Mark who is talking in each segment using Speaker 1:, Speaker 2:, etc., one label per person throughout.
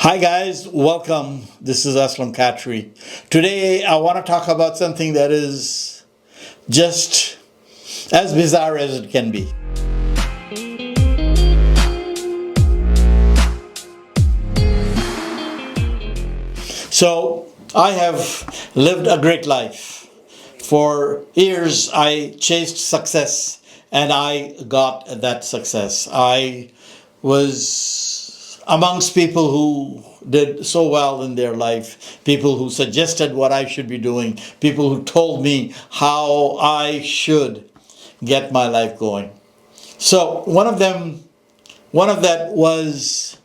Speaker 1: Hi guys, welcome. This is Aslam Khatri. Today I want to talk about something that is just as bizarre as it can be. So I have lived a great life. For years I chased success and I got that success. I was amongst people who did so well in their life, people who suggested what I should be doing, people who told me how I should get my life going. So one of that was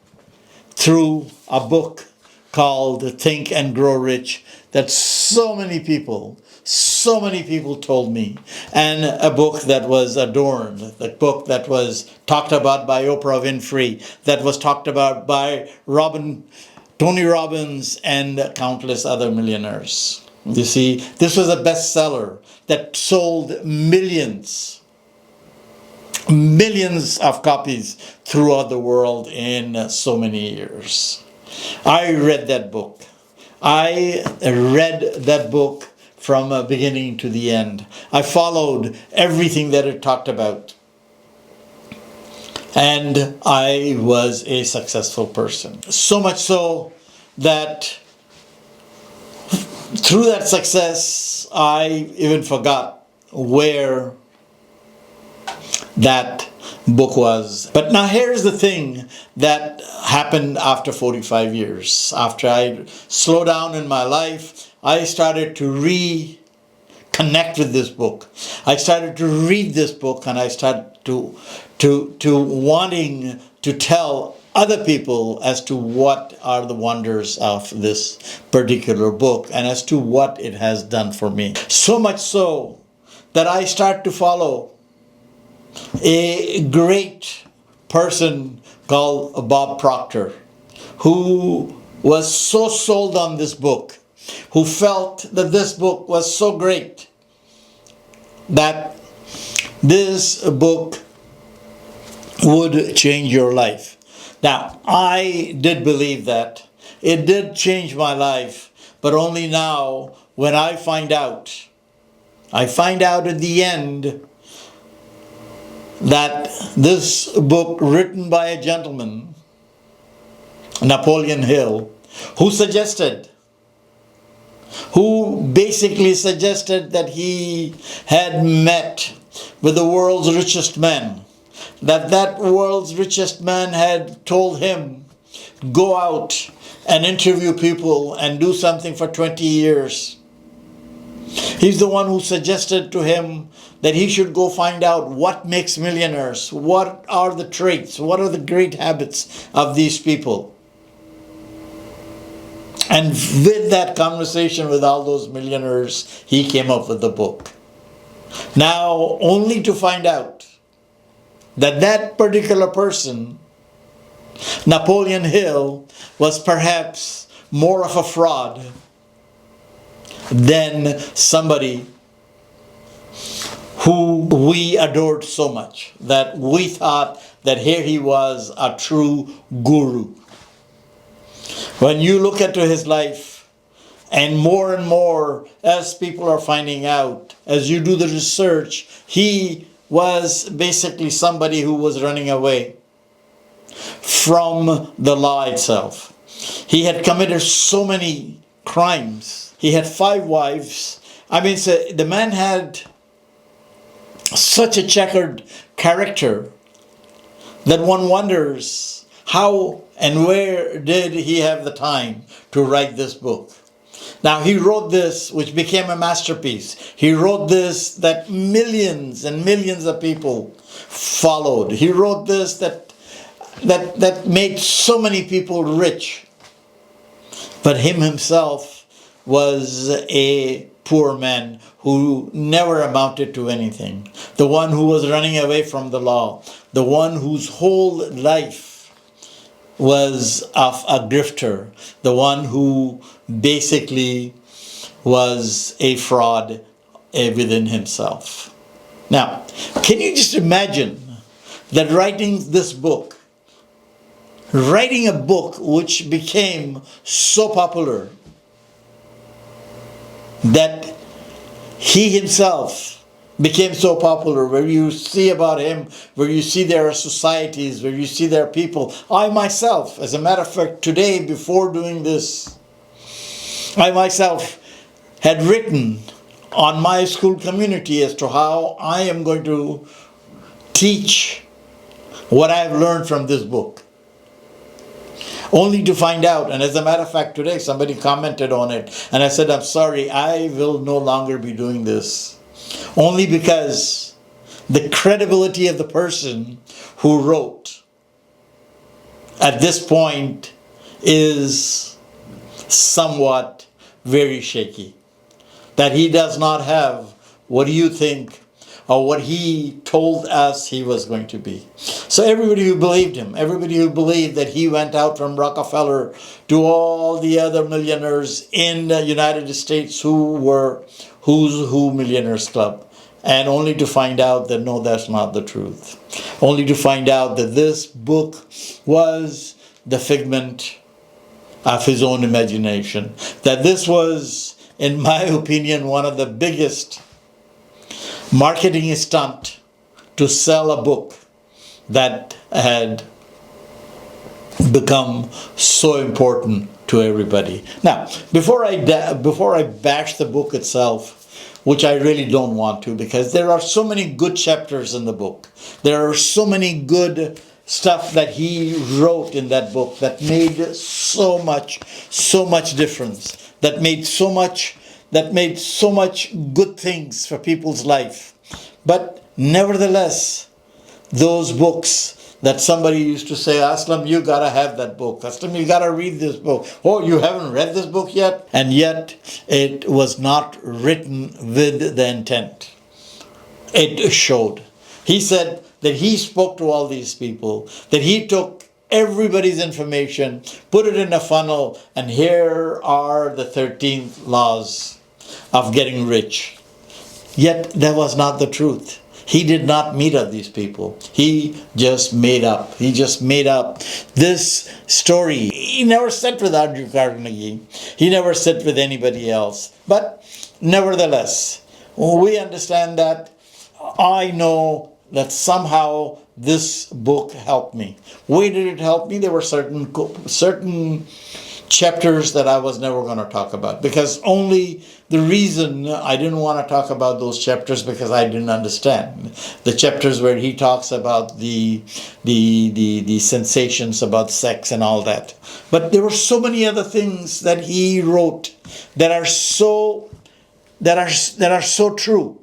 Speaker 1: through a book called Think and Grow Rich that so many people told me, and a book that was adorned, the book that was talked about by Oprah Winfrey, that was talked about by Tony Robbins and countless other millionaires. You see, this was a bestseller that sold millions of copies throughout the world in so many years. I read that book. I read that book from beginning to the end. I followed everything that it talked about. And I was a successful person. So much so that through that success, I even forgot where that book was. But now here's the thing that happened after 45 years. After I slowed down in my life, I started to reconnect with this book. I started to read this book, and I started to wanting to tell other people as to what are the wonders of this particular book and as to what it has done for me. So much so that I start to follow a great person called Bob Proctor, who was so sold on this book, who felt that this book was so great that this book would change your life. Now, I did believe that. It did change my life, but only now when I find out at the end that this book, written by a gentleman, Napoleon Hill, who basically suggested that he had met with the world's richest man, that world's richest man had told him, go out and interview people and do something for 20 years. He's the one who suggested to him that he should go find out what makes millionaires, what are the traits, what are the great habits of these people. And with that conversation with all those millionaires, he came up with the book. Now, only to find out that that particular person, Napoleon Hill, was perhaps more of a fraud than somebody who we adored so much, that we thought that here he was a true guru. When you look into his life, and more as people are finding out, as you do the research, he was basically somebody who was running away from the law itself. He had committed so many crimes. He had 5 wives. I mean, so the man had such a checkered character that one wonders how and where did he have the time to write this book. Now, he wrote this, which became a masterpiece. He wrote this that millions and millions of people followed. He wrote this that made so many people rich. But him himself was a poor man who never amounted to anything. The one who was running away from the law. The one whose whole life was of a grifter. The one who basically was a fraud within himself. Now, can you just imagine that writing this book writing a book which became so popular that he himself became so popular, where you see about him, where you see there are societies, where you see there are people. I myself, as a matter of fact, today, before doing this, I myself had written on my school community as to how I am going to teach what I have learned from this book. Only to find out, and as a matter of fact, today somebody commented on it, and I said, I'm sorry, I will no longer be doing this. Only because the credibility of the person who wrote at this point is somewhat very shaky. That he does not have what you think or what he told us he was going to be. So everybody who believed him, everybody who believed that he went out from Rockefeller to all the other millionaires in the United States who were Who's Who Millionaires Club, and only to find out that no, that's not the truth. Only to find out that this book was the figment of his own imagination. That this was, in my opinion, one of the biggest marketing stunt to sell a book that had become so important to everybody. Now, before I bash the book itself, which I really don't want to, because there are so many good chapters in the book. There are so many good stuff that he wrote in that book that made so much difference, that made so much good things for people's life. But nevertheless, those books that somebody used to say, Aslam, you gotta have that book. Aslam, you gotta read this book. Oh, you haven't read this book yet? And yet, it was not written with the intent. It showed. He said that he spoke to all these people, that he took everybody's information, put it in a funnel, and here are the 13 laws of getting rich. Yet that was not the truth. He did not meet up these people. He just made up. He just made up this story. He never sat with Andrew Carnegie. He never sat with anybody else. But nevertheless, we understand that. I know that somehow this book helped me. Why did it help me? There were certain chapters that I was never going to talk about, because only the reason I didn't want to talk about those chapters because I didn't understand the chapters where he talks about the sensations about sex and all that. But there were so many other things that he wrote that are so true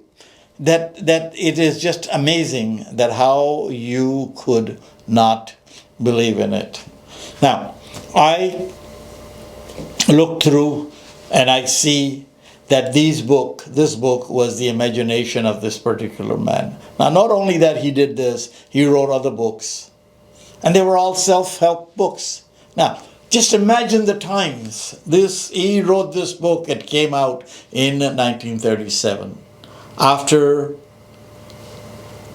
Speaker 1: that it is just amazing that how you could not believe in it. Now, I look through and I see that this book was the imagination of this particular man. Now, not only that he did this, he wrote other books. And they were all self-help books. Now, just imagine the times. He wrote this book, it came out in 1937, after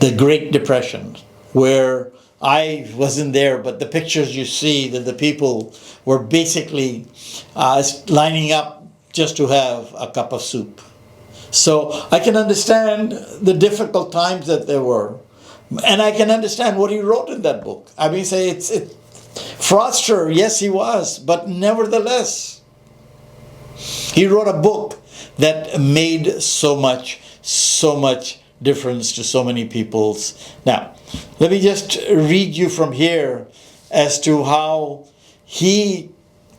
Speaker 1: the Great Depression, where I wasn't there, but the pictures you see that the people were basically lining up just to have a cup of soup. So I can understand the difficult times that there were. And I can understand what he wrote in that book. I mean, say it's fraudster, yes he was, but nevertheless, he wrote a book that made so much difference to so many peoples. Now, let me just read you from here as to how he,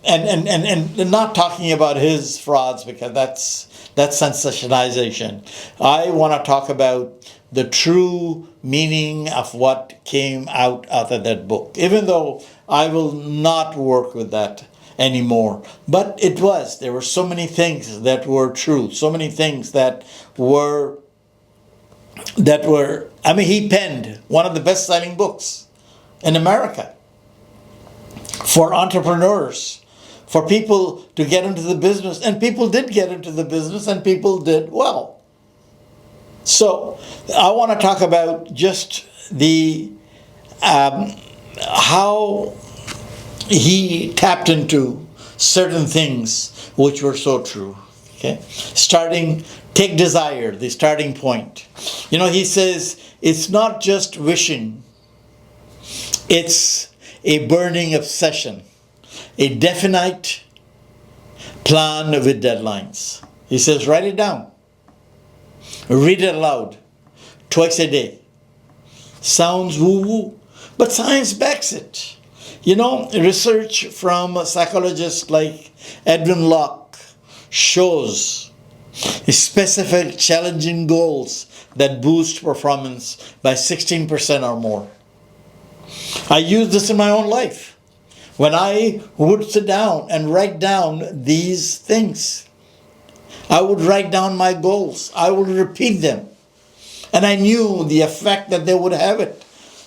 Speaker 1: and not talking about his frauds, because that's sensationalization. I want to talk about the true meaning of what came out of that book, even though I will not work with that anymore. But there were so many things that were true, so many things that were, I mean, he penned one of the best-selling books in America for entrepreneurs, for people to get into the business, and people did get into the business, and people did well. So I want to talk about just the how he tapped into certain things which were so true. Okay, take desire, the starting point. He says it's not just wishing, it's a burning obsession, a definite plan with deadlines. He says, write it down, read it aloud, twice a day. Sounds woo-woo, but science backs it. Research from psychologists like Edwin Locke shows specific challenging goals that boost performance by 16% or more. I use this in my own life. When I would sit down and write down these things, I would write down my goals. I would repeat them. And I knew the effect that they would have it.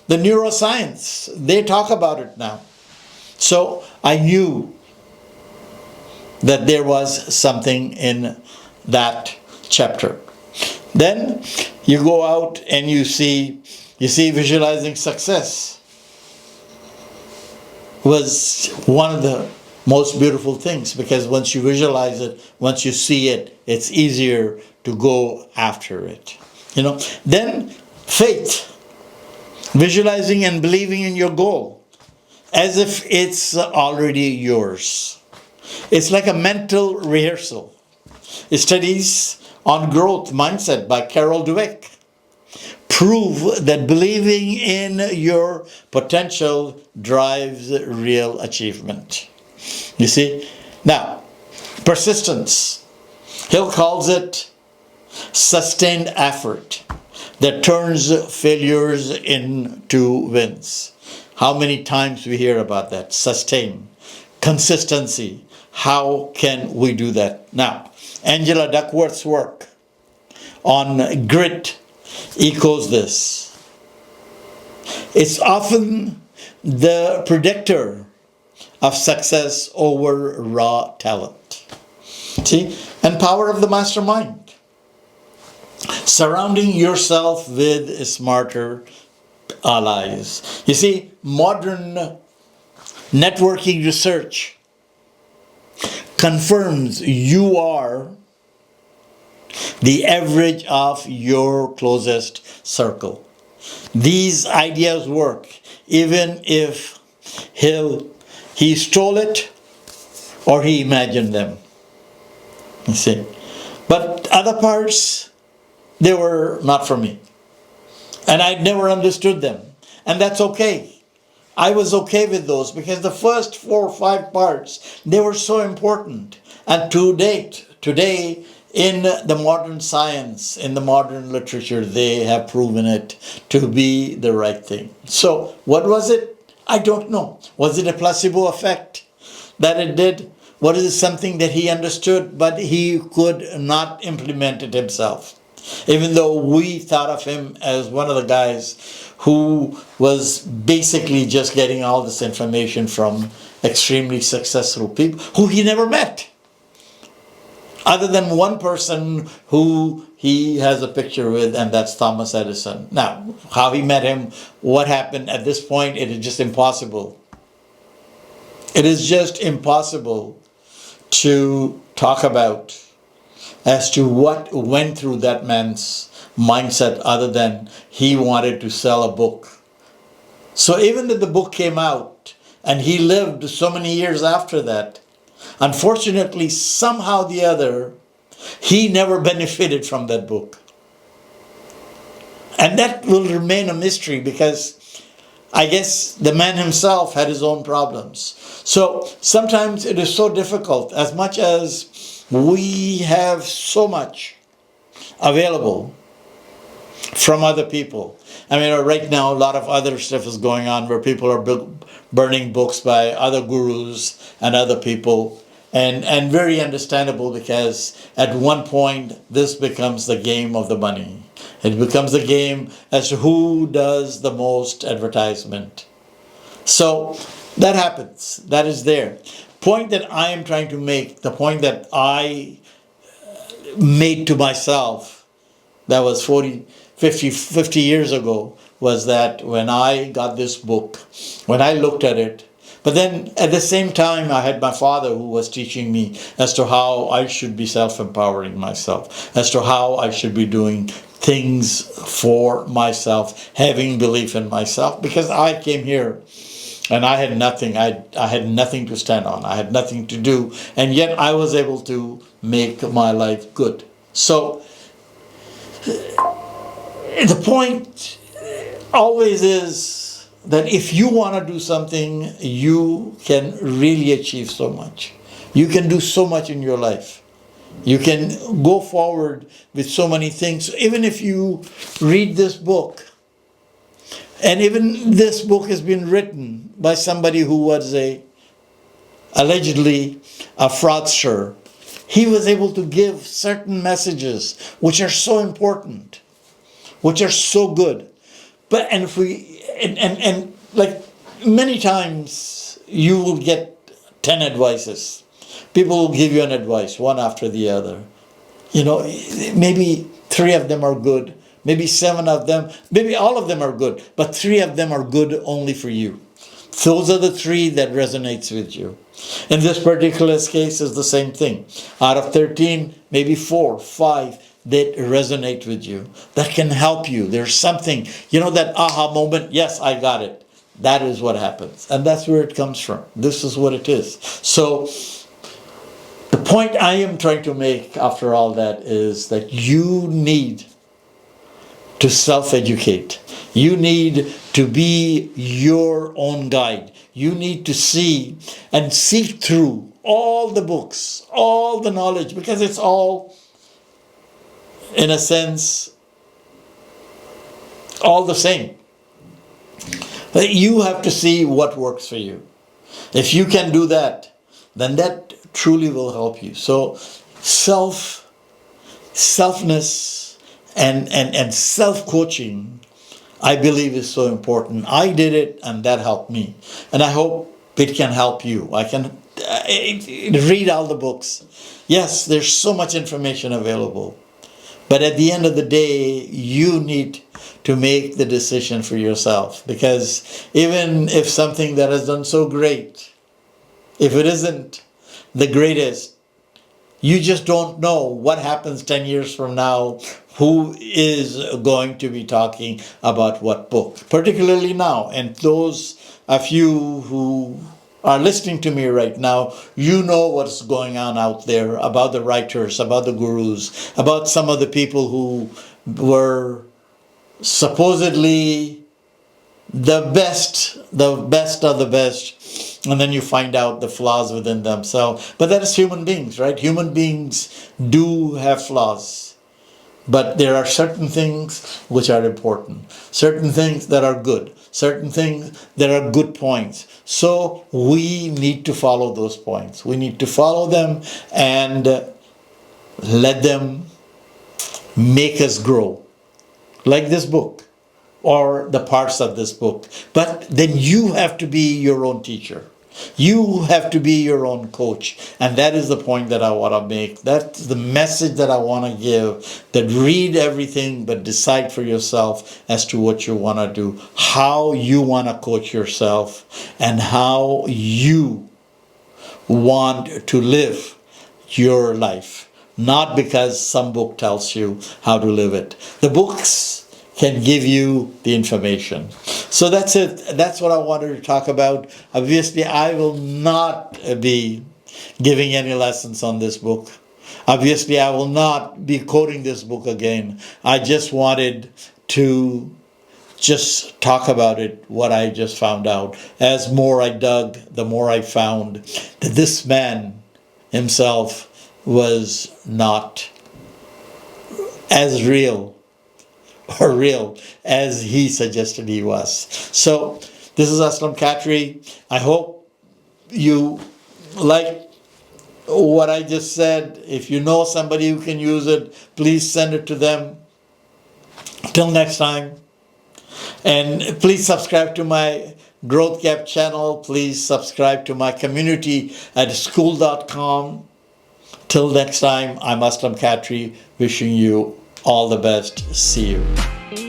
Speaker 1: The neuroscience, they talk about it now. So I knew that there was something in that chapter. Then you go out and you see visualizing success was one of the most beautiful things, because once you visualize it, once you see it, it's easier to go after it. Then faith, visualizing and believing in your goal as if it's already yours. It's like a mental rehearsal. Studies on growth mindset by Carol Dweck prove that believing in your potential drives real achievement. You see? Now, persistence. Hill calls it sustained effort that turns failures into wins. How many times we hear about that? Sustain, consistency. How can we do that? Now, Angela Duckworth's work on grit echoes this. It's often the predictor of success over raw talent. See? And power of the mastermind. Surrounding yourself with smarter allies. You see, modern networking research confirms you are the average of your closest circle. These ideas work, even if he stole it or he imagined them. You see. But other parts, they were not for me. And I'd never understood them. And that's okay. I was okay with those because the first 4 or 5 parts, they were so important. And today, in the modern science, in the modern literature, they have proven it to be the right thing. So, what was it? I don't know. Was it a placebo effect that it did? Was it something that he understood, but he could not implement it himself? Even though we thought of him as one of the guys who was basically just getting all this information from extremely successful people who he never met. Other than one person who he has a picture with, and that's Thomas Edison. Now, how he met him, what happened at this point, it is just impossible. It is just impossible to talk about as to what went through that man's mindset other than he wanted to sell a book. So even if the book came out and he lived so many years after that, unfortunately, somehow or the other, he never benefited from that book. And that will remain a mystery because I guess the man himself had his own problems. So sometimes it is so difficult, as much as we have so much available from other people. I mean, right now, a lot of other stuff is going on where people are burning books by other gurus and other people. And very understandable because at one point, this becomes the game of the money. It becomes the game as to who does the most advertisement. So that happens. That is there. Point that I am trying to make, the point that I made to myself, that was 50 years ago, was that when I got this book, when I looked at it, But then at the same time, I had my father who was teaching me as to how I should be self-empowering myself, as to how I should be doing things for myself, having belief in myself, because I came here and I had nothing. I had nothing to stand on. I had nothing to do, and yet I was able to make my life good. So the point always is that if you want to do something, you can really achieve so much. You can do so much in your life. You can go forward with so many things. Even if you read this book, and even this book has been written by somebody who was allegedly a fraudster, he was able to give certain messages which are so important, which are so good. But and if we and like many times you will get 10 advices. People will give you an advice, one after the other. You know, maybe 3 of them are good, maybe 7 of them, maybe all of them are good, but 3 of them are good only for you. Those are the 3 that resonates with you. In this particular case, is the same thing. Out of 13, maybe 4, 5 that resonate with you, that can help you. There's something, you know, that aha moment, yes, I got it. That is what happens. And that's where it comes from. This is what it is. So the point I am trying to make after all that is that you need to self-educate. You need to be your own guide. You need to see and seek through all the books, all the knowledge, because it's all, in a sense, all the same. But you have to see what works for you. If you can do that, then that truly will help you. So selfness and self-coaching, I believe, is so important. I did it and that helped me. And I hope it can help you. I can read all the books. Yes, there's so much information available. But at the end of the day, you need to make the decision for yourself. Because even if something that has done so great, if it isn't the greatest, you just don't know what happens 10 years from now, who is going to be talking about what book, particularly now. And those of you who are listening to me right now, you know what's going on out there about the writers, about the gurus, about some of the people who were supposedly the best of the best, and then you find out the flaws within themselves. But that is human beings, right? Human beings do have flaws. But there are certain things which are important, certain things that are good, certain things that are good points. So we need to follow those points. We need to follow them and let them make us grow, like this book or the parts of this book. But then you have to be your own teacher. You have to be your own coach. And that is the point that I want to make. That's the message that I want to give. That read everything, but decide for yourself as to what you want to do, how you want to coach yourself, and how you want to live your life. Not because some book tells you how to live it. The books can give you the information. So that's it. That's what I wanted to talk about. Obviously, I will not be giving any lessons on this book. Obviously, I will not be quoting this book again. I just wanted to just talk about it, what I just found out. As more I dug, the more I found that this man himself was not as real as he suggested he was. So this is Aslam Khatri. I hope you like what I just said. If you know somebody who can use it, please send it to them. Till next time. And please subscribe to my Growth Gap channel. Please subscribe to my community at school.com. Till next time, I'm Aslam Khatri, wishing you all the best. See you.